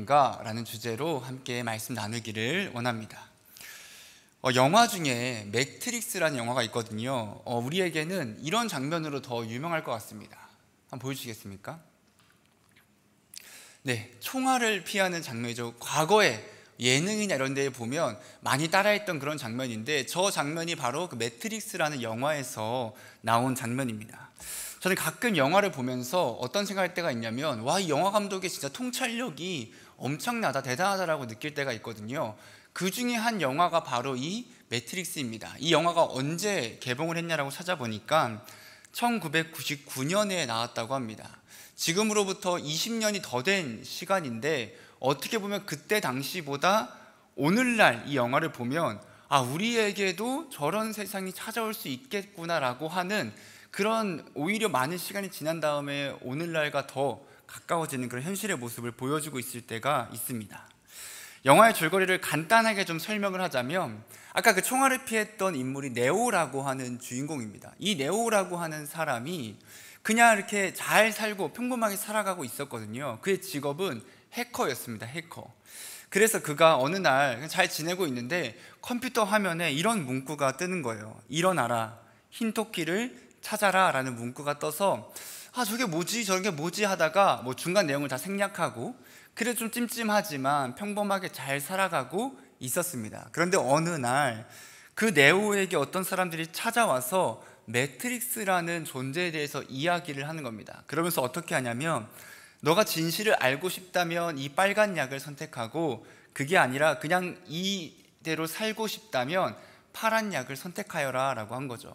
아닌가 라는 주제로 함께 말씀 나누기를 원합니다. 영화 중에 매트릭스라는 영화가 있거든요. 우리에게는 이런 장면으로 더 유명할 것 같습니다. 한번 보여주시겠습니까? 네, 총알을 피하는 장면이죠. 과거에 예능이나 이런 데에 보면 많이 따라했던 그런 장면인데, 저 장면이 바로 그 매트릭스라는 영화에서 나온 장면입니다. 저는 가끔 영화를 보면서 어떤 생각할 때가 있냐면, 와, 이 영화 감독의 진짜 통찰력이 엄청나다, 대단하다라고 느낄 때가 있거든요. 그 중에 한 영화가 바로 이 매트릭스입니다. 이 영화가 언제 개봉을 했냐라고 찾아보니까 1999년에 나왔다고 합니다. 지금으로부터 20년이 더 된 시간인데, 어떻게 보면 그때 당시보다 오늘날 이 영화를 보면 우리에게도 저런 세상이 찾아올 수 있겠구나라고 하는, 그런 오히려 많은 시간이 지난 다음에 오늘날과 더 가까워지는 그런 현실의 모습을 보여주고 있을 때가 있습니다. 영화의 줄거리를 간단하게 좀 설명을 하자면, 아까 그 총알을 피했던 인물이 네오라고 하는 주인공입니다. 이 네오라고 하는 사람이 그냥 이렇게 잘 살고 평범하게 살아가고 있었거든요. 그의 직업은 해커였습니다. 해커. 그래서 그가 어느 날 잘 지내고 있는데 컴퓨터 화면에 이런 문구가 뜨는 거예요. 일어나라, 흰토끼를 찾아라 라는 문구가 떠서 저게 뭐지, 저게 뭐지 하다가 중간 내용을 다 생략하고, 그래 좀 찜찜하지만 평범하게 잘 살아가고 있었습니다. 그런데 어느 날 그 네오에게 어떤 사람들이 찾아와서 매트릭스라는 존재에 대해서 이야기를 하는 겁니다. 그러면서 어떻게 하냐면, 너가 진실을 알고 싶다면 이 빨간 약을 선택하고, 그게 아니라 그냥 이대로 살고 싶다면 파란 약을 선택하여라 라고 한 거죠.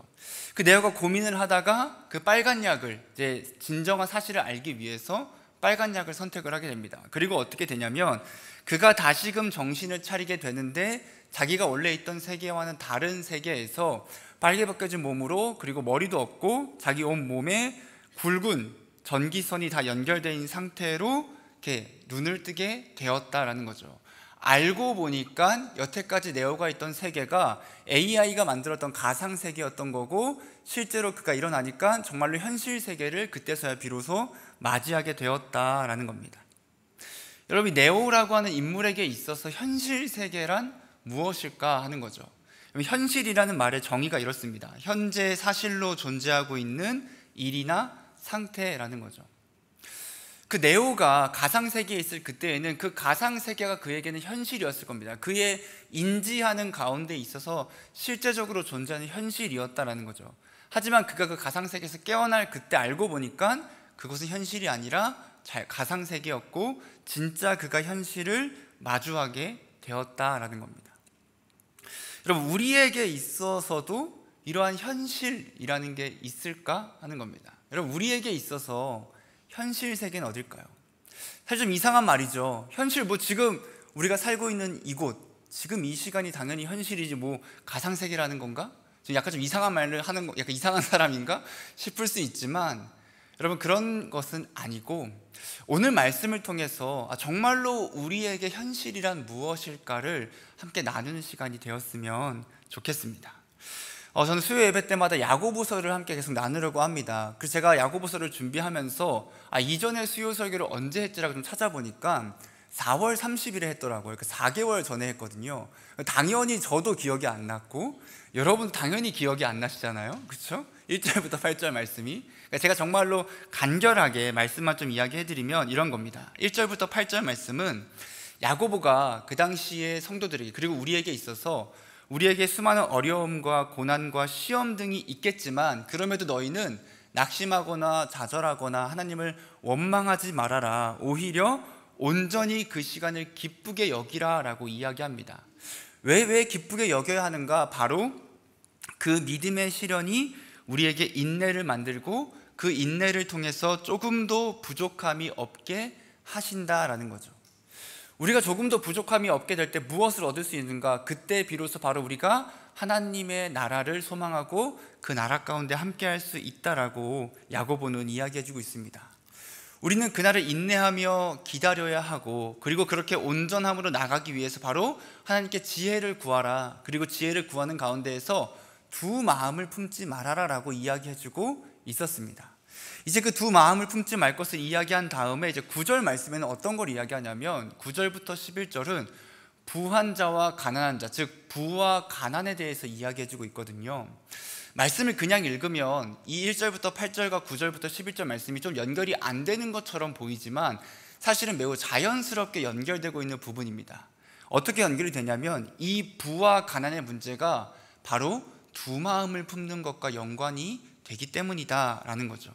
그 네오가 고민을 하다가 그 빨간 약을, 이제 진정한 사실을 알기 위해서 빨간 약을 선택을 하게 됩니다. 그리고 어떻게 되냐면, 그가 다시금 정신을 차리게 되는데, 자기가 원래 있던 세계와는 다른 세계에서 빨개 벗겨진 몸으로, 그리고 머리도 없고 자기 온 몸에 굵은 전기선이 다 연결되어 있는 상태로 이렇게 눈을 뜨게 되었다라는 거죠. 알고 보니까 여태까지 네오가 있던 세계가 AI가 만들었던 가상 세계였던 거고, 실제로 그가 일어나니까 정말로 현실 세계를 그때서야 비로소 맞이하게 되었다라는 겁니다. 여러분, 네오라고 하는 인물에게 있어서 현실 세계란 무엇일까 하는 거죠. 현실이라는 말의 정의가 이렇습니다. 현재 사실로 존재하고 있는 일이나 상태라는 거죠. 그 네오가 가상세계에 있을 그때에는 그 가상세계가 그에게는 현실이었을 겁니다. 그의 인지하는 가운데 있어서 실제적으로 존재하는 현실이었다라는 거죠. 하지만 그가 그 가상세계에서 깨어날 그때 알고 보니까 그것은 현실이 아니라 가상세계였고, 진짜 그가 현실을 마주하게 되었다라는 겁니다. 여러분, 우리에게 있어서도 이러한 현실이라는 게 있을까 하는 겁니다. 여러분, 우리에게 있어서 현실 세계는 어딜까요? 사실 좀 이상한 말이죠. 현실, 지금 우리가 살고 있는 이곳, 지금 이 시간이 당연히 현실이지 가상세계라는 건가? 약간 좀 이상한 말을 하는 거, 약간 이상한 사람인가 싶을 수 있지만, 여러분, 그런 것은 아니고, 오늘 말씀을 통해서 정말로 우리에게 현실이란 무엇일까를 함께 나누는 시간이 되었으면 좋겠습니다. 저는 수요 예배 때마다 야고보서를 함께 계속 나누려고 합니다. 그래서 제가 야고보서를 준비하면서 이전에 수요 설교를 언제 했지라고 좀 찾아보니까 4월 30일에 했더라고요. 4개월 전에 했거든요. 당연히 저도 기억이 안 났고, 여러분 당연히 기억이 안 나시잖아요. 그렇죠? 1절부터 8절 말씀이, 제가 정말로 간결하게 말씀만 좀 이야기해드리면 이런 겁니다. 1절부터 8절 말씀은 야고보가 그 당시의 성도들에게, 그리고 우리에게 있어서, 우리에게 수많은 어려움과 고난과 시험 등이 있겠지만 그럼에도 너희는 낙심하거나 좌절하거나 하나님을 원망하지 말아라, 오히려 온전히 그 시간을 기쁘게 여기라 라고 이야기합니다. 왜 기쁘게 여겨야 하는가? 바로 그 믿음의 시련이 우리에게 인내를 만들고, 그 인내를 통해서 조금도 부족함이 없게 하신다라는 거죠. 우리가 조금 더 부족함이 없게 될 때 무엇을 얻을 수 있는가? 그때 비로소 바로 우리가 하나님의 나라를 소망하고 그 나라 가운데 함께할 수 있다라고 야고보는 이야기해주고 있습니다. 우리는 그날을 인내하며 기다려야 하고, 그리고 그렇게 온전함으로 나가기 위해서 바로 하나님께 지혜를 구하라, 그리고 지혜를 구하는 가운데에서 두 마음을 품지 말아라 라고 이야기해주고 있었습니다. 이제 그 두 마음을 품지 말 것을 이야기한 다음에 이제 9절 말씀에는 어떤 걸 이야기하냐면 9절부터 11절은 부한 자와 가난한 자, 즉 부와 가난에 대해서 이야기해주고 있거든요. 말씀을 그냥 읽으면 이 1절부터 8절과 9절부터 11절 말씀이 좀 연결이 안 되는 것처럼 보이지만 사실은 매우 자연스럽게 연결되고 있는 부분입니다. 어떻게 연결이 되냐면 이 부와 가난의 문제가 바로 두 마음을 품는 것과 연관이 되기 때문이다라는 거죠.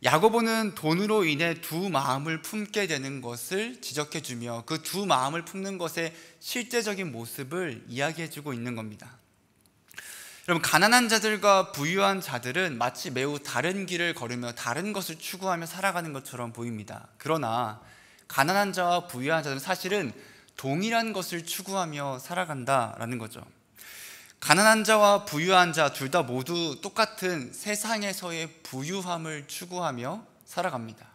야고보는 돈으로 인해 두 마음을 품게 되는 것을 지적해주며 그 두 마음을 품는 것의 실제적인 모습을 이야기해주고 있는 겁니다. 여러분, 가난한 자들과 부유한 자들은 마치 매우 다른 길을 걸으며 다른 것을 추구하며 살아가는 것처럼 보입니다. 그러나 가난한 자와 부유한 자들은 사실은 동일한 것을 추구하며 살아간다라는 거죠. 가난한 자와 부유한 자 둘 다 모두 똑같은 세상에서의 부유함을 추구하며 살아갑니다.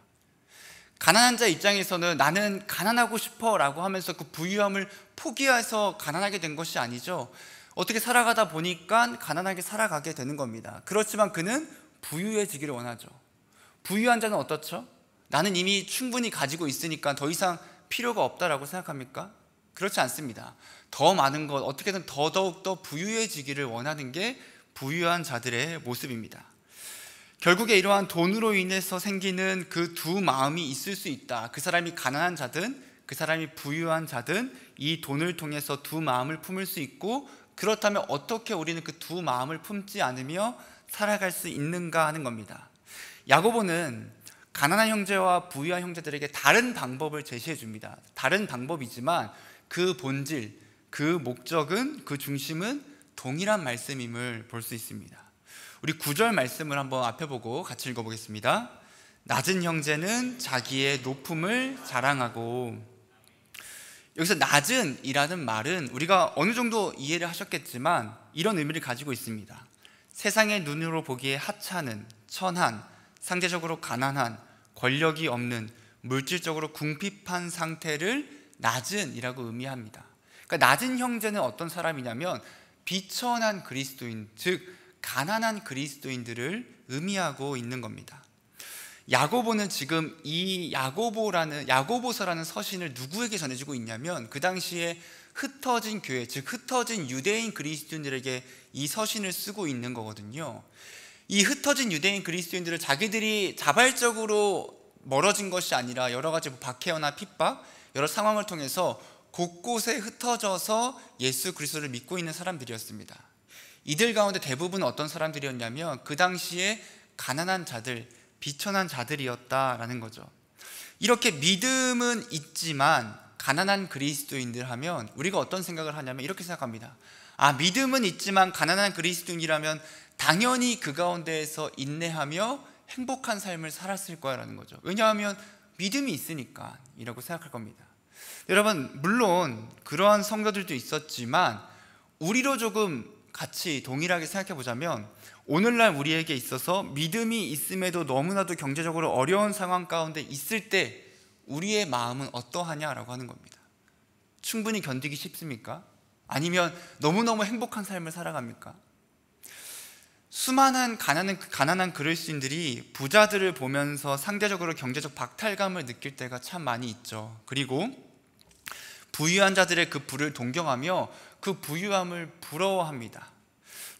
가난한 자 입장에서는 나는 가난하고 싶어 라고 하면서 그 부유함을 포기해서 가난하게 된 것이 아니죠. 어떻게 살아가다 보니까 가난하게 살아가게 되는 겁니다. 그렇지만 그는 부유해지기를 원하죠. 부유한 자는 어떻죠? 나는 이미 충분히 가지고 있으니까 더 이상 필요가 없다라고 생각합니까? 그렇지 않습니다. 더 많은 것, 어떻게든 더더욱 더 부유해지기를 원하는 게 부유한 자들의 모습입니다. 결국에 이러한 돈으로 인해서 생기는 그 두 마음이 있을 수 있다. 그 사람이 가난한 자든 그 사람이 부유한 자든 이 돈을 통해서 두 마음을 품을 수 있고, 그렇다면 어떻게 우리는 그 두 마음을 품지 않으며 살아갈 수 있는가 하는 겁니다. 야고보는 가난한 형제와 부유한 형제들에게 다른 방법을 제시해 줍니다. 다른 방법이지만 그 본질, 그 목적은, 그 중심은 동일한 말씀임을 볼 수 있습니다. 우리 9절 말씀을 한번 앞에 보고 같이 읽어보겠습니다. 낮은 형제는 자기의 높음을 자랑하고. 여기서 낮은 이라는 말은 우리가 어느 정도 이해를 하셨겠지만 이런 의미를 가지고 있습니다. 세상의 눈으로 보기에 하찮은, 천한, 상대적으로 가난한, 권력이 없는, 물질적으로 궁핍한 상태를 낮은 이라고 의미합니다. 그러니까 낮은 형제는 어떤 사람이냐면 비천한 그리스도인, 즉 가난한 그리스도인들을 의미하고 있는 겁니다. 야고보는 지금 이 야고보서라는 서신을 누구에게 전해주고 있냐면 그 당시에 흩어진 교회, 즉 흩어진 유대인 그리스도인들에게 이 서신을 쓰고 있는 거거든요. 이 흩어진 유대인 그리스도인들을 자기들이 자발적으로 멀어진 것이 아니라 여러 가지 박해나 핍박, 여러 상황을 통해서 곳곳에 흩어져서 예수 그리스도를 믿고 있는 사람들이었습니다. 이들 가운데 대부분은 어떤 사람들이었냐면 그 당시에 가난한 자들, 비천한 자들이었다라는 거죠. 이렇게 믿음은 있지만 가난한 그리스도인들 하면 우리가 어떤 생각을 하냐면 이렇게 생각합니다. 믿음은 있지만 가난한 그리스도인이라면 당연히 그 가운데에서 인내하며 행복한 삶을 살았을 거라는 거죠. 왜냐하면 믿음이 있으니까 이라고 생각할 겁니다. 여러분, 물론 그러한 성도들도 있었지만 우리로 조금 같이 동일하게 생각해 보자면 오늘날 우리에게 있어서 믿음이 있음에도 너무나도 경제적으로 어려운 상황 가운데 있을 때 우리의 마음은 어떠하냐라고 하는 겁니다. 충분히 견디기 쉽습니까? 아니면 너무너무 행복한 삶을 살아갑니까? 수많은 가난한 그리스도인들이 부자들을 보면서 상대적으로 경제적 박탈감을 느낄 때가 참 많이 있죠. 그리고 부유한 자들의 그 부를 동경하며 그 부유함을 부러워합니다.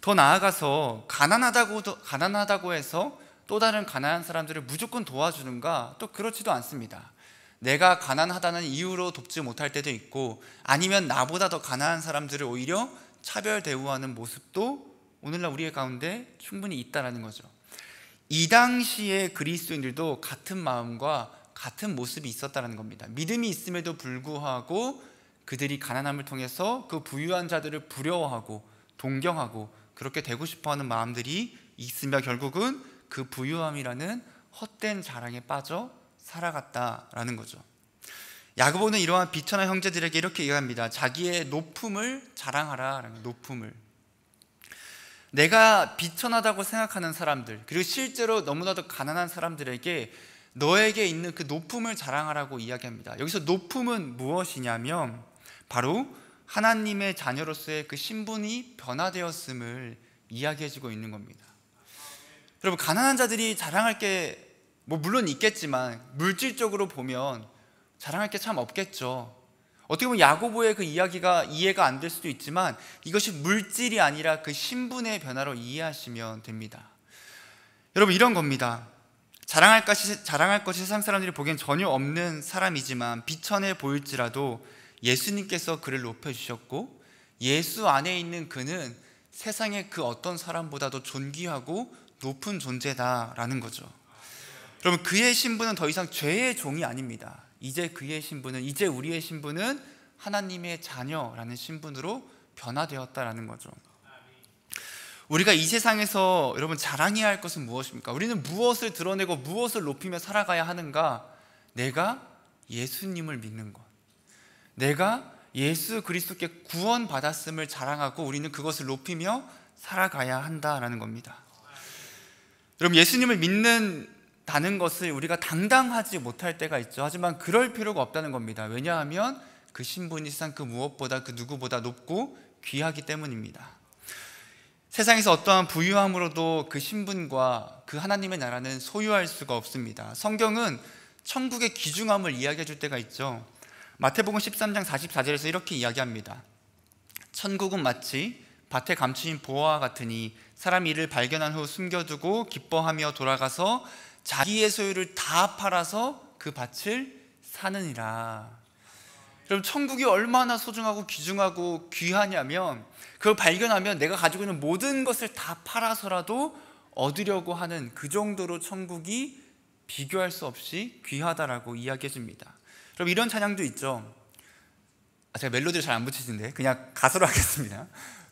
더 나아가서 가난하다고 해서 또 다른 가난한 사람들을 무조건 도와주는가? 또 그렇지도 않습니다. 내가 가난하다는 이유로 돕지 못할 때도 있고, 아니면 나보다 더 가난한 사람들을 오히려 차별 대우하는 모습도 오늘날 우리의 가운데 충분히 있다라는 거죠. 이 당시의 그리스도인들도 같은 마음과 같은 모습이 있었다는 겁니다. 믿음이 있음에도 불구하고 그들이 가난함을 통해서 그 부유한 자들을 부러워하고 동경하고 그렇게 되고 싶어하는 마음들이 있으며 결국은 그 부유함이라는 헛된 자랑에 빠져 살아갔다라는 거죠. 야고보는 이러한 비천한 형제들에게 이렇게 얘기합니다. 자기의 높음을 자랑하라. 높음을. 내가 비천하다고 생각하는 사람들, 그리고 실제로 너무나도 가난한 사람들에게 너에게 있는 그 높음을 자랑하라고 이야기합니다. 여기서 높음은 무엇이냐면 바로 하나님의 자녀로서의 그 신분이 변화되었음을 이야기해주고 있는 겁니다. 여러분, 가난한 자들이 자랑할 게 물론 있겠지만 물질적으로 보면 자랑할 게 참 없겠죠. 어떻게 보면 야고보의 그 이야기가 이해가 안 될 수도 있지만 이것이 물질이 아니라 그 신분의 변화로 이해하시면 됩니다. 여러분, 이런 겁니다. 자랑할 것이 세상 사람들이 보기엔 전혀 없는 사람이지만 비천해 보일지라도 예수님께서 그를 높여주셨고 예수 안에 있는 그는 세상의 그 어떤 사람보다도 존귀하고 높은 존재다라는 거죠. 여러분, 그의 신분은 더 이상 죄의 종이 아닙니다. 이제 그의 신분은, 이제 우리의 신분은 하나님의 자녀라는 신분으로 변화되었다라는 거죠. 우리가 이 세상에서 여러분 자랑해야 할 것은 무엇입니까? 우리는 무엇을 드러내고 무엇을 높이며 살아가야 하는가? 내가 예수님을 믿는 것, 내가 예수 그리스도께 구원받았음을 자랑하고 우리는 그것을 높이며 살아가야 한다라는 겁니다. 여러분, 예수님을 믿는다는 것을 우리가 당당하지 못할 때가 있죠. 하지만 그럴 필요가 없다는 겁니다. 왜냐하면 그 신분이 세상 그 무엇보다 그 누구보다 높고 귀하기 때문입니다. 세상에서 어떠한 부유함으로도 그 신분과 그 하나님의 나라는 소유할 수가 없습니다. 성경은 천국의 귀중함을 이야기해 줄 때가 있죠. 마태복음 13장 44절에서 이렇게 이야기합니다. 천국은 마치 밭에 감추인 보화와 같으니 사람이 이를 발견한 후 숨겨두고 기뻐하며 돌아가서 자기의 소유를 다 팔아서 그 밭을 사느니라. 여러분, 천국이 얼마나 소중하고 귀중하고 귀하냐면 그걸 발견하면 내가 가지고 있는 모든 것을 다 팔아서라도 얻으려고 하는 그 정도로 천국이 비교할 수 없이 귀하다라고 이야기해 줍니다. 여러분, 이런 찬양도 있죠. 제가 멜로디를 잘 안 붙이는데 그냥 가사로 하겠습니다.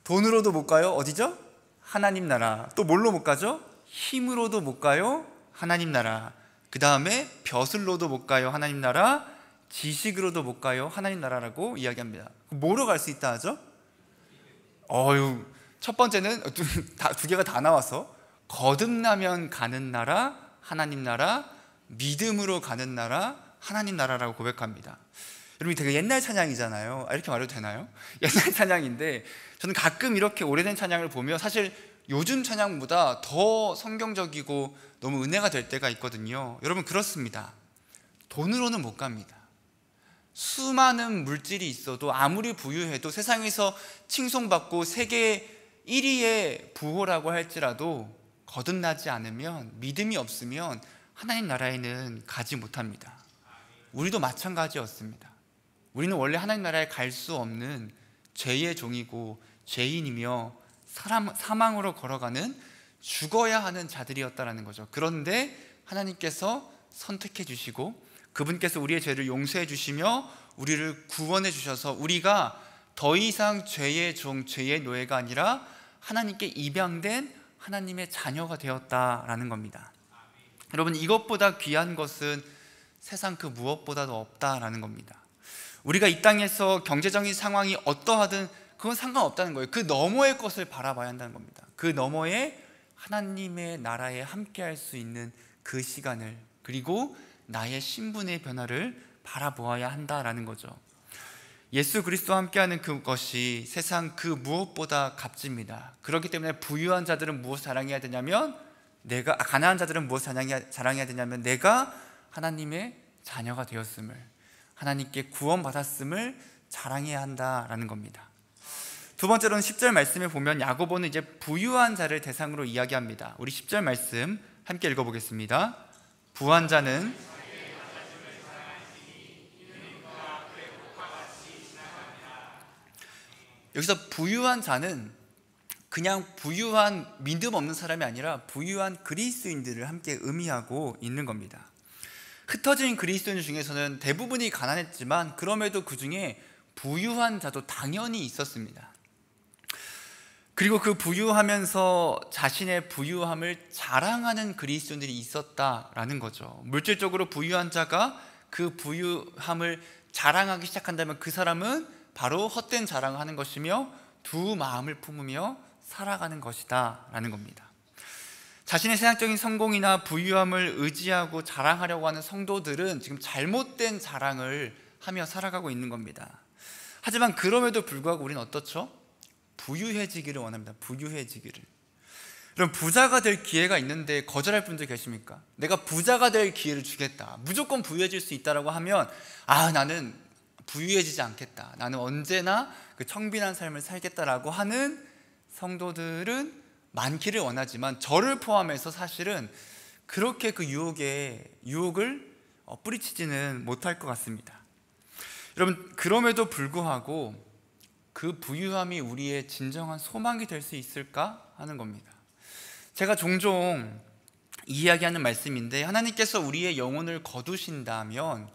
돈으로도 못 가요. 어디죠? 하나님 나라. 또 뭘로 못 가죠? 힘으로도 못 가요. 하나님 나라. 그 다음에 벼슬로도 못 가요. 하나님 나라. 지식으로도 못 가요. 하나님 나라라고 이야기합니다. 뭐로 갈 수 있다 하죠? 첫 번째는 두 개가 다 나와서 거듭나면 가는 나라, 하나님 나라, 믿음으로 가는 나라, 하나님 나라라고 고백합니다. 여러분, 되게 옛날 찬양이잖아요. 이렇게 말해도 되나요? 옛날 찬양인데 저는 가끔 이렇게 오래된 찬양을 보면 사실 요즘 찬양보다 더 성경적이고 너무 은혜가 될 때가 있거든요. 여러분, 그렇습니다. 돈으로는 못 갑니다. 수많은 물질이 있어도 아무리 부유해도 세상에서 칭송받고 세계 1위의 부호라고 할지라도 거듭나지 않으면, 믿음이 없으면 하나님 나라에는 가지 못합니다. 우리도 마찬가지였습니다. 우리는 원래 하나님 나라에 갈 수 없는 죄의 종이고 죄인이며 사망으로 걸어가는 죽어야 하는 자들이었다는 거죠. 그런데 하나님께서 선택해 주시고 그분께서 우리의 죄를 용서해 주시며 우리를 구원해 주셔서 우리가 더 이상 죄의 종, 죄의 노예가 아니라 하나님께 입양된 하나님의 자녀가 되었다라는 겁니다. 여러분, 이것보다 귀한 것은 세상 그 무엇보다도 없다라는 겁니다. 우리가 이 땅에서 경제적인 상황이 어떠하든 그건 상관없다는 거예요. 그 너머의 것을 바라봐야 한다는 겁니다. 그 너머에 하나님의 나라에 함께할 수 있는 그 시간을, 그리고 나의 신분의 변화를 바라보아야 한다라는 거죠. 예수 그리스도와 함께하는 그것이 세상 그 무엇보다 값집니다. 그렇기 때문에 부유한 자들은 무엇을 자랑해야 되냐면 가난한 자들은 무엇을 자랑해야 되냐면 내가 하나님의 자녀가 되었음을, 하나님께 구원받았음을 자랑해야 한다라는 겁니다. 두 번째로는 10절 말씀에 보면 야고보는 이제 부유한 자를 대상으로 이야기합니다. 우리 10절 말씀 함께 읽어보겠습니다. 부한 자는 여기서 부유한 자는 그냥 부유한 믿음 없는 사람이 아니라 부유한 그리스도인들을 함께 의미하고 있는 겁니다. 흩어진 그리스도인 중에서는 대부분이 가난했지만 그럼에도 그 중에 부유한 자도 당연히 있었습니다. 그리고 그 부유하면서 자신의 부유함을 자랑하는 그리스도인들이 있었다라는 거죠. 물질적으로 부유한 자가 그 부유함을 자랑하기 시작한다면 그 사람은 바로 헛된 자랑을 하는 것이며 두 마음을 품으며 살아가는 것이다 라는 겁니다. 자신의 세상적인 성공이나 부유함을 의지하고 자랑하려고 하는 성도들은 지금 잘못된 자랑을 하며 살아가고 있는 겁니다. 하지만 그럼에도 불구하고 우리는 어떻죠? 부유해지기를 원합니다. 부유해지기를. 그럼 부자가 될 기회가 있는데 거절할 분들 계십니까? 내가 부자가 될 기회를 주겠다, 무조건 부유해질 수 있다라고 하면 나는 부유해지지 않겠다, 나는 언제나 그 청빈한 삶을 살겠다라고 하는 성도들은 많기를 원하지만 저를 포함해서 사실은 그렇게 그 유혹을 뿌리치지는 못할 것 같습니다. 여러분, 그럼에도 불구하고 그 부유함이 우리의 진정한 소망이 될 수 있을까 하는 겁니다. 제가 종종 이야기하는 말씀인데, 하나님께서 우리의 영혼을 거두신다면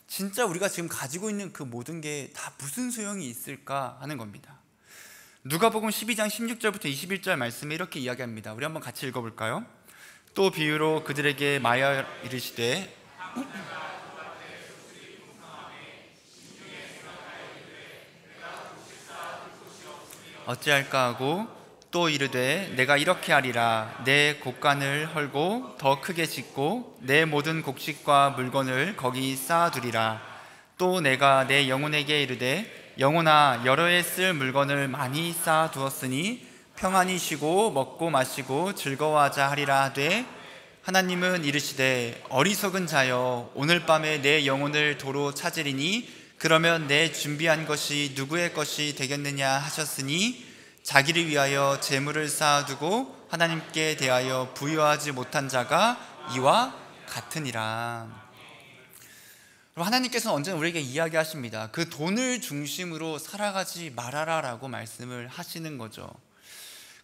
진짜 우리가 지금 가지고 있는 그 모든 게 다 무슨 소용이 있을까 하는 겁니다. 누가복음 12장 16절부터 21절 말씀에 이렇게 이야기합니다. 우리 한번 같이 읽어볼까요? 또 비유로 그들에게 말하여 이르시되 어찌할까 하고, 또 이르되 내가 이렇게 하리라, 내 곡간을 헐고 더 크게 짓고 내 모든 곡식과 물건을 거기 쌓아두리라. 또 내가 내 영혼에게 이르되 영혼아, 여러 해 쓸 물건을 많이 쌓아두었으니 평안히 쉬고 먹고 마시고 즐거워하자 하리라 하되, 하나님은 이르시되 어리석은 자여, 오늘 밤에 내 영혼을 도로 찾으리니 그러면 내 준비한 것이 누구의 것이 되겠느냐 하셨으니, 자기를 위하여 재물을 쌓아두고 하나님께 대하여 부유하지 못한 자가 이와 같으니라. 하나님께서는 언제나 우리에게 이야기하십니다. 그 돈을 중심으로 살아가지 말아라 라고 말씀을 하시는 거죠.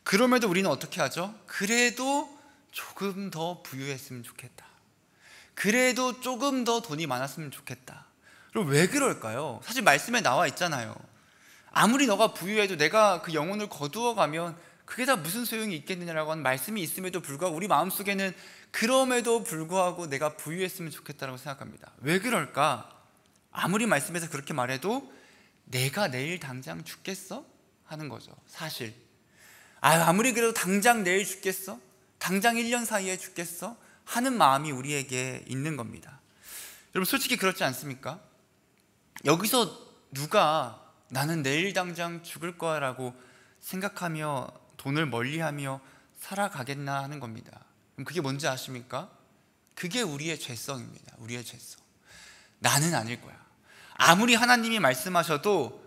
그럼에도 우리는 어떻게 하죠? 그래도 조금 더 부유했으면 좋겠다, 그래도 조금 더 돈이 많았으면 좋겠다. 그럼 왜 그럴까요? 사실 말씀에 나와 있잖아요. 아무리 너가 부유해도 내가 그 영혼을 거두어 가면 그게 다 무슨 소용이 있겠느냐라고 하는 말씀이 있음에도 불구하고 우리 마음속에는 그럼에도 불구하고 내가 부유했으면 좋겠다고 생각합니다. 왜 그럴까? 아무리 말씀에서 그렇게 말해도 내가 내일 당장 죽겠어? 하는 거죠. 사실 아무리 그래도 당장 내일 죽겠어? 당장 1년 사이에 죽겠어? 하는 마음이 우리에게 있는 겁니다. 여러분, 솔직히 그렇지 않습니까? 여기서 누가 나는 내일 당장 죽을 거야 라고 생각하며 돈을 멀리하며 살아가겠나 하는 겁니다. 그럼 그게 뭔지 아십니까? 그게 우리의 죄성입니다. 우리의 죄성. 나는 아닐 거야, 아무리 하나님이 말씀하셔도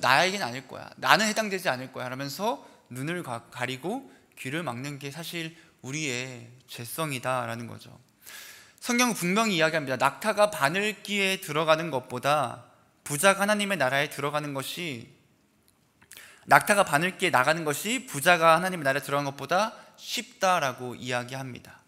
나에겐 아닐 거야, 나는 해당되지 않을 거야 라면서 눈을 가리고 귀를 막는 게 사실 우리의 죄성이다 라는 거죠. 성경은 분명히 이야기합니다. 낙타가 바늘기에 들어가는 것보다 부자가 하나님의 나라에 들어가는 것이, 낙타가 바늘기에 나가는 것이 부자가 하나님의 나라에 들어가는 것보다 쉽다라고 이야기합니다.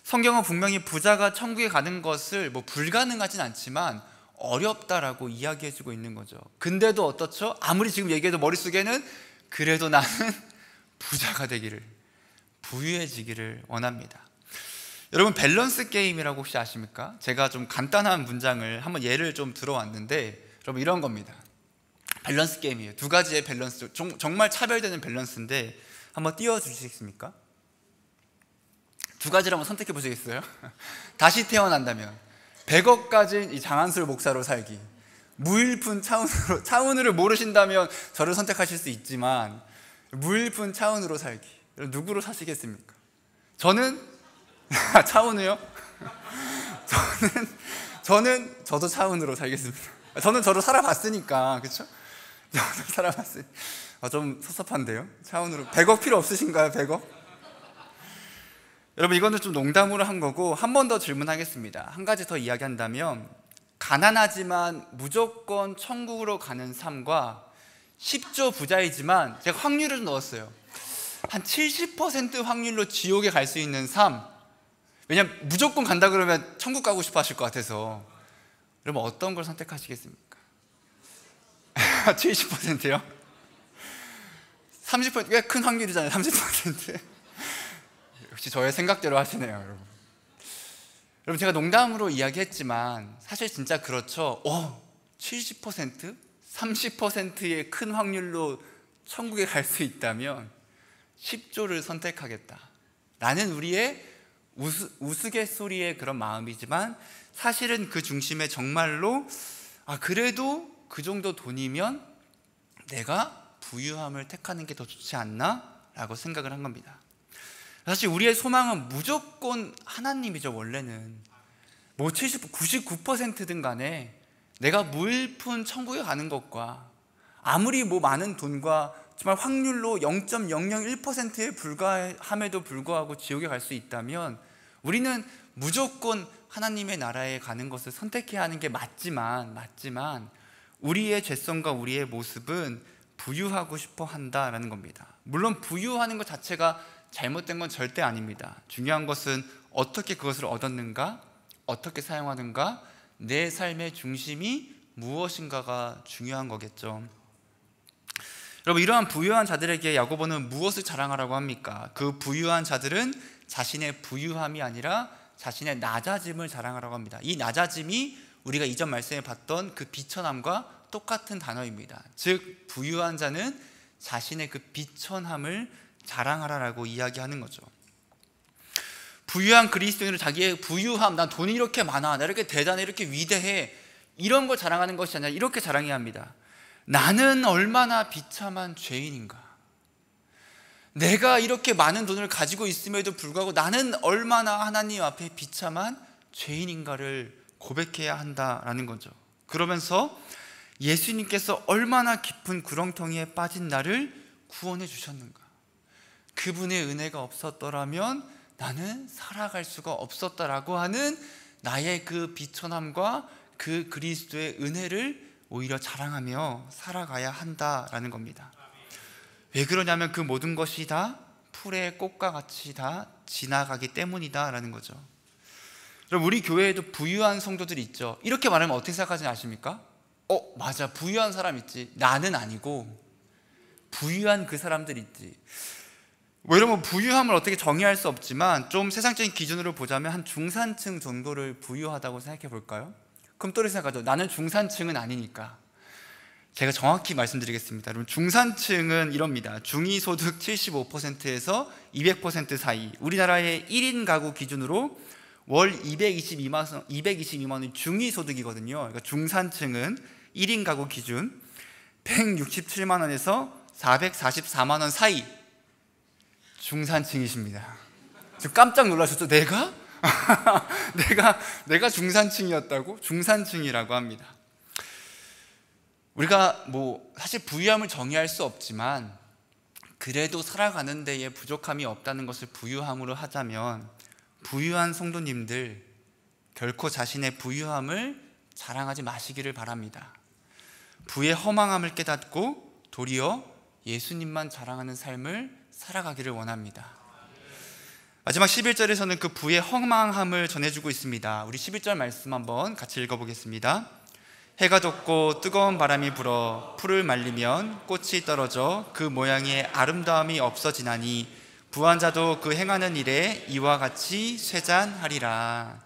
성경은 분명히 부자가 천국에 가는 것을 불가능하진 않지만 어렵다라고 이야기해주고 있는 거죠. 근데도 어떻죠? 아무리 지금 얘기해도 머릿속에는 그래도 나는 부자가 되기를, 부유해지기를 원합니다. 여러분, 밸런스 게임이라고 혹시 아십니까? 제가 좀 간단한 문장을 한번 예를 좀 들어왔는데, 여러분 이런 겁니다. 밸런스 게임이에요. 두 가지의 밸런스, 정말 차별되는 밸런스인데 한번 띄워주시겠습니까? 두 가지를 한번 선택해 보시겠어요? 다시 태어난다면 100억 가진 이 장한술 목사로 살기, 무일푼 차은우를 모르신다면 저를 선택하실 수 있지만 무일푼 차은우로 살기, 누구로 사시겠습니까? 저는 차은우요? 저도 차은우로 살겠습니다. 저는 저로 살아봤으니까, 그렇죠? 저도 살아봤으니 좀 섭섭한데요. 차은우로 100억 필요 없으신가요? 100억? 여러분, 이거는 좀 농담으로 한 거고, 한 번 더 질문하겠습니다. 한 가지 더 이야기한다면, 가난하지만 무조건 천국으로 가는 삶과 10조 부자이지만, 제가 확률을 좀 넣었어요. 한 70% 확률로 지옥에 갈 수 있는 삶. 왜냐면 무조건 간다 그러면 천국 가고 싶어 하실 것 같아서. 여러분, 어떤 걸 선택하시겠습니까? 70%요? 30%, 꽤 큰 확률이잖아요. 30%. 역시 저의 생각대로 하시네요, 여러분. 여러분, 제가 농담으로 이야기했지만 사실 진짜 그렇죠. 70%? 30%의 큰 확률로 천국에 갈 수 있다면 10조를 선택하겠다 라는 우리의 우스갯소리의 그런 마음이지만, 사실은 그 중심에 정말로 그래도 그 정도 돈이면 내가 부유함을 택하는 게 더 좋지 않나? 라고 생각을 한 겁니다. 사실 우리의 소망은 무조건 하나님이죠. 원래는 뭐 99%든 간에 내가 무일푼 천국에 가는 것과 아무리 뭐 많은 돈과 정말 확률로 0.001%에 불과함에도 불구하고 지옥에 갈 수 있다면 우리는 무조건 하나님의 나라에 가는 것을 선택해야 하는 게 맞지만 우리의 죄성과 우리의 모습은 부유하고 싶어 한다라는 겁니다. 물론 부유하는 것 자체가 잘못된 건 절대 아닙니다. 중요한 것은 어떻게 그것을 얻었는가, 어떻게 사용하는가, 내 삶의 중심이 무엇인가가 중요한 거겠죠. 여러분, 이러한 부유한 자들에게 야고보는 무엇을 자랑하라고 합니까? 그 부유한 자들은 자신의 부유함이 아니라 자신의 낮아짐을 자랑하라고 합니다. 이 낮아짐이 우리가 이전 말씀에 봤던 그 비천함과 똑같은 단어입니다. 즉 부유한 자는 자신의 그 비천함을 자랑하라라고 이야기하는 거죠. 부유한 그리스도인은 자기의 부유함, 난 돈이 이렇게 많아, 나 이렇게 대단해, 이렇게 위대해, 이런 걸 자랑하는 것이 아니라 이렇게 자랑해야 합니다. 나는 얼마나 비참한 죄인인가, 내가 이렇게 많은 돈을 가지고 있음에도 불구하고 나는 얼마나 하나님 앞에 비참한 죄인인가를 고백해야 한다라는 거죠. 그러면서 예수님께서 얼마나 깊은 구렁텅이에 빠진 나를 구원해 주셨는가, 그분의 은혜가 없었더라면 나는 살아갈 수가 없었다라고 하는 나의 그 비천함과 그 그리스도의 은혜를 오히려 자랑하며 살아가야 한다라는 겁니다. 왜 그러냐면 그 모든 것이 다 풀의 꽃과 같이 다 지나가기 때문이다라는 거죠. 그럼 우리 교회에도 부유한 성도들이 있죠. 이렇게 말하면 어떻게 생각하시는지 아십니까? 맞아, 부유한 사람 있지. 나는 아니고 부유한 그 사람들 있지. 뭐 이러면 부유함을 어떻게 정의할 수 없지만 좀 세상적인 기준으로 보자면 한 중산층 정도를 부유하다고 생각해 볼까요? 그럼 또 이렇게 생각하죠. 나는 중산층은 아니니까. 제가 정확히 말씀드리겠습니다. 여러분, 중산층은 이럽니다. 중위소득 75%에서 200% 사이, 우리나라의 1인 가구 기준으로 월 222만 원이 중위소득이거든요. 그러니까 중산층은 1인 가구 기준 167만 원에서 444만 원 사이 중산층이십니다. 지금 깜짝 놀라셨죠? 내가? 내가 중산층이었다고? 중산층이라고 합니다. 우리가 뭐 사실 부유함을 정의할 수 없지만 그래도 살아가는 데에 부족함이 없다는 것을 부유함으로 하자면 부유한 성도님들 결코 자신의 부유함을 자랑하지 마시기를 바랍니다. 부의 허망함을 깨닫고 도리어 예수님만 자랑하는 삶을 살아가기를 원합니다. 마지막 11절에서는 그 부의 허망함을 전해주고 있습니다. 우리 11절 말씀 한번 같이 읽어보겠습니다. 해가 돋고 뜨거운 바람이 불어 풀을 말리면 꽃이 떨어져 그 모양의 아름다움이 없어지나니 부한 자도 그 행하는 일에 이와 같이 쇠잔하리라.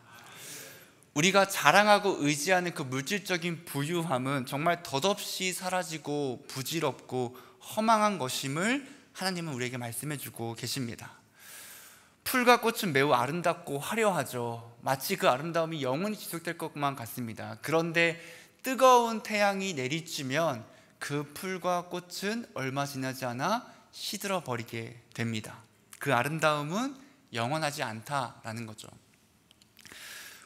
우리가 자랑하고 의지하는 그 물질적인 부유함은 정말 덧없이 사라지고 부질없고 허망한 것임을 하나님은 우리에게 말씀해 주고 계십니다. 풀과 꽃은 매우 아름답고 화려하죠. 마치 그 아름다움이 영원히 지속될 것만 같습니다. 그런데 뜨거운 태양이 내리쬐면 그 풀과 꽃은 얼마 지나지 않아 시들어 버리게 됩니다. 그 아름다움은 영원하지 않다라는 거죠.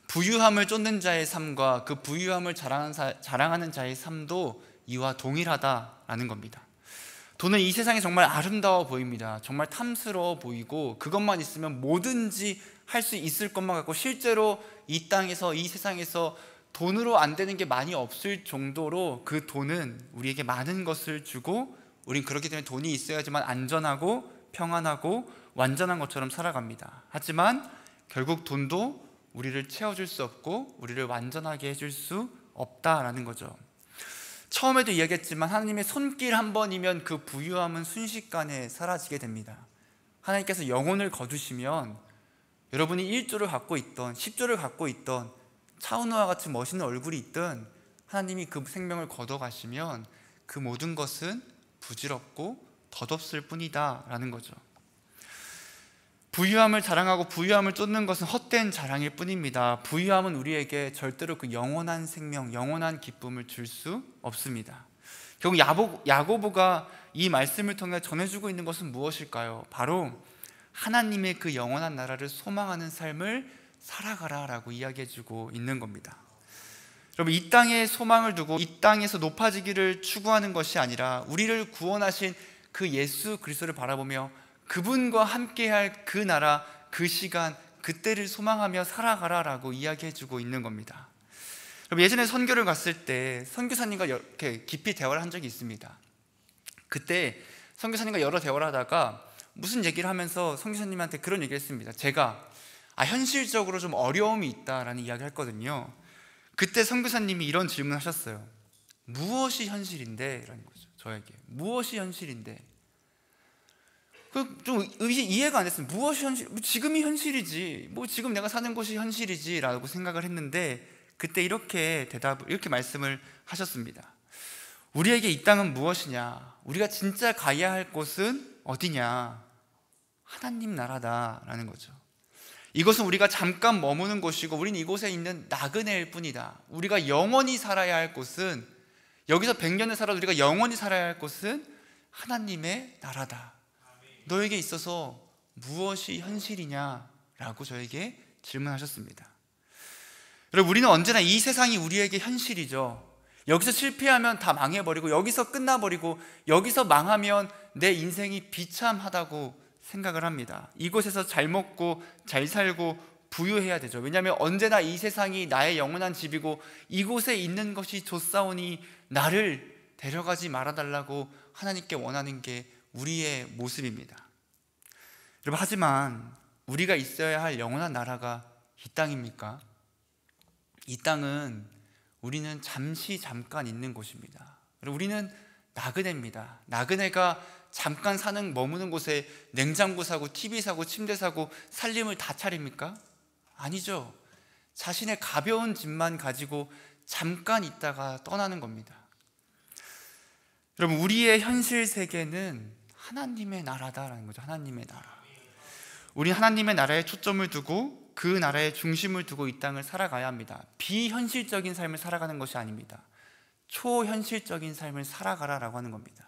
부유함을 쫓는 자의 삶과 그 부유함을 자랑하는 자의 삶도 이와 동일하다라는 겁니다. 돈은 이 세상에 정말 아름다워 보입니다. 정말 탐스러워 보이고 그것만 있으면 뭐든지 할 수 있을 것만 같고, 실제로 이 땅에서, 이 세상에서 돈으로 안 되는 게 많이 없을 정도로 그 돈은 우리에게 많은 것을 주고, 우린 그렇기 때문에 돈이 있어야지만 안전하고 평안하고 완전한 것처럼 살아갑니다. 하지만 결국 돈도 우리를 채워줄 수 없고 우리를 완전하게 해줄 수 없다라는 거죠. 처음에도 이야기했지만 하나님의 손길 한 번이면 그 부유함은 순식간에 사라지게 됩니다. 하나님께서 영혼을 거두시면 여러분이 1조를 갖고 있던 10조를 갖고 있던 차은우와 같은 멋있는 얼굴이 있든, 하나님이 그 생명을 걷어가시면 그 모든 것은 부질없고 덧없을 뿐이다 라는 거죠. 부유함을 자랑하고 부유함을 쫓는 것은 헛된 자랑일 뿐입니다. 부유함은 우리에게 절대로 그 영원한 생명, 영원한 기쁨을 줄 수 없습니다. 결국 야고보가 이 말씀을 통해 전해주고 있는 것은 무엇일까요? 바로 하나님의 그 영원한 나라를 소망하는 삶을 살아가라라고 이야기해주고 있는 겁니다. 여러분, 이 땅에 소망을 두고 이 땅에서 높아지기를 추구하는 것이 아니라 우리를 구원하신 그 예수 그리스도를 바라보며 그분과 함께할 그 나라, 그 시간, 그때를 소망하며 살아가라라고 이야기해주고 있는 겁니다. 여러분, 예전에 선교를 갔을 때 선교사님과 이렇게 깊이 대화를 한 적이 있습니다. 그때 선교사님과 여러 대화를 하다가 무슨 얘기를 하면서 선교사님한테 그런 얘기를 했습니다. 제가 현실적으로 좀 어려움이 있다라는 이야기를 했거든요. 그때 선교사님이 이런 질문을 하셨어요. 무엇이 현실인데? 라는 거죠. 저에게 무엇이 현실인데? 좀 이해가 안 됐어요. 무엇이 현실? 지금이 현실이지. 지금 내가 사는 곳이 현실이지라고 생각을 했는데 그때 이렇게 말씀을 하셨습니다. 우리에게 이 땅은 무엇이냐? 우리가 진짜 가야 할 곳은 어디냐? 하나님 나라다라는 거죠. 이것은 우리가 잠깐 머무는 곳이고 우리는 이곳에 있는 나그네일 뿐이다. 우리가 영원히 살아야 할 곳은, 여기서 100년을 살아도 우리가 영원히 살아야 할 곳은 하나님의 나라다. 너에게 있어서 무엇이 현실이냐라고 저에게 질문하셨습니다. 여러분, 우리는 언제나 이 세상이 우리에게 현실이죠. 여기서 실패하면 다 망해버리고, 여기서 끝나버리고, 여기서 망하면 내 인생이 비참하다고 생각을 합니다. 이곳에서 잘 먹고 잘 살고 부유해야 되죠. 왜냐하면 언제나 이 세상이 나의 영원한 집이고 이곳에 있는 것이 좋사오니 나를 데려가지 말아달라고 하나님께 원하는 게 우리의 모습입니다. 여러분, 하지만 우리가 있어야 할 영원한 나라가 이 땅입니까? 이 땅은 우리는 잠깐 있는 곳입니다. 우리는 나그네입니다. 나그네가 잠깐 머무는 곳에 냉장고 사고 TV 사고 침대 사고 살림을 다 차립니까? 아니죠. 자신의 가벼운 짐만 가지고 잠깐 있다가 떠나는 겁니다. 여러분, 우리의 현실 세계는 하나님의 나라다라는 거죠. 하나님의 나라. 우리 하나님의 나라에 초점을 두고 그 나라의 중심을 두고 이 땅을 살아가야 합니다. 비현실적인 삶을 살아가는 것이 아닙니다. 초현실적인 삶을 살아가라라고 하는 겁니다.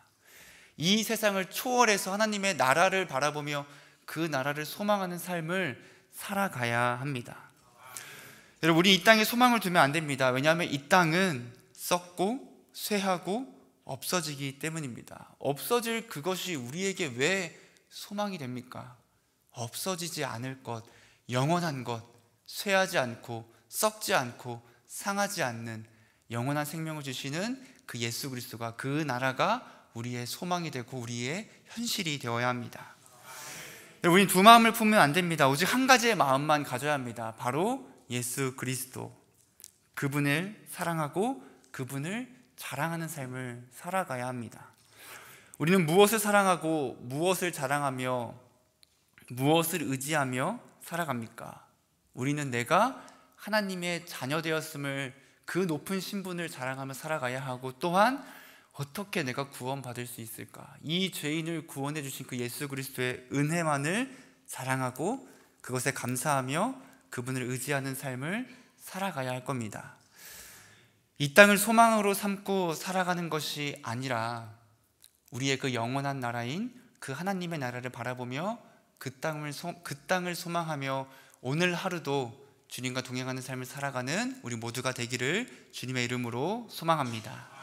이 세상을 초월해서 하나님의 나라를 바라보며 그 나라를 소망하는 삶을 살아가야 합니다. 여러분, 우리 이 땅에 소망을 두면 안 됩니다. 왜냐하면 이 땅은 썩고 쇠하고 없어지기 때문입니다. 없어질 그것이 우리에게 왜 소망이 됩니까? 없어지지 않을 것, 영원한 것, 쇠하지 않고 썩지 않고 상하지 않는 영원한 생명을 주시는 그 예수 그리스도가, 그 나라가 우리의 소망이 되고 우리의 현실이 되어야 합니다. 우리는 두 마음을 품으면 안 됩니다. 오직 한 가지의 마음만 가져야 합니다. 바로 예수 그리스도, 그분을 사랑하고 그분을 자랑하는 삶을 살아가야 합니다. 우리는 무엇을 사랑하고 무엇을 자랑하며 무엇을 의지하며 살아갑니까? 우리는 내가 하나님의 자녀 되었음을, 그 높은 신분을 자랑하며 살아가야 하고, 또한 어떻게 내가 구원받을 수 있을까? 이 죄인을 구원해 주신 그 예수 그리스도의 은혜만을 자랑하고 그것에 감사하며 그분을 의지하는 삶을 살아가야 할 겁니다. 이 땅을 소망으로 삼고 살아가는 것이 아니라 우리의 그 영원한 나라인 그 하나님의 나라를 바라보며 그 땅을 소망하며 오늘 하루도 주님과 동행하는 삶을 살아가는 우리 모두가 되기를 주님의 이름으로 소망합니다.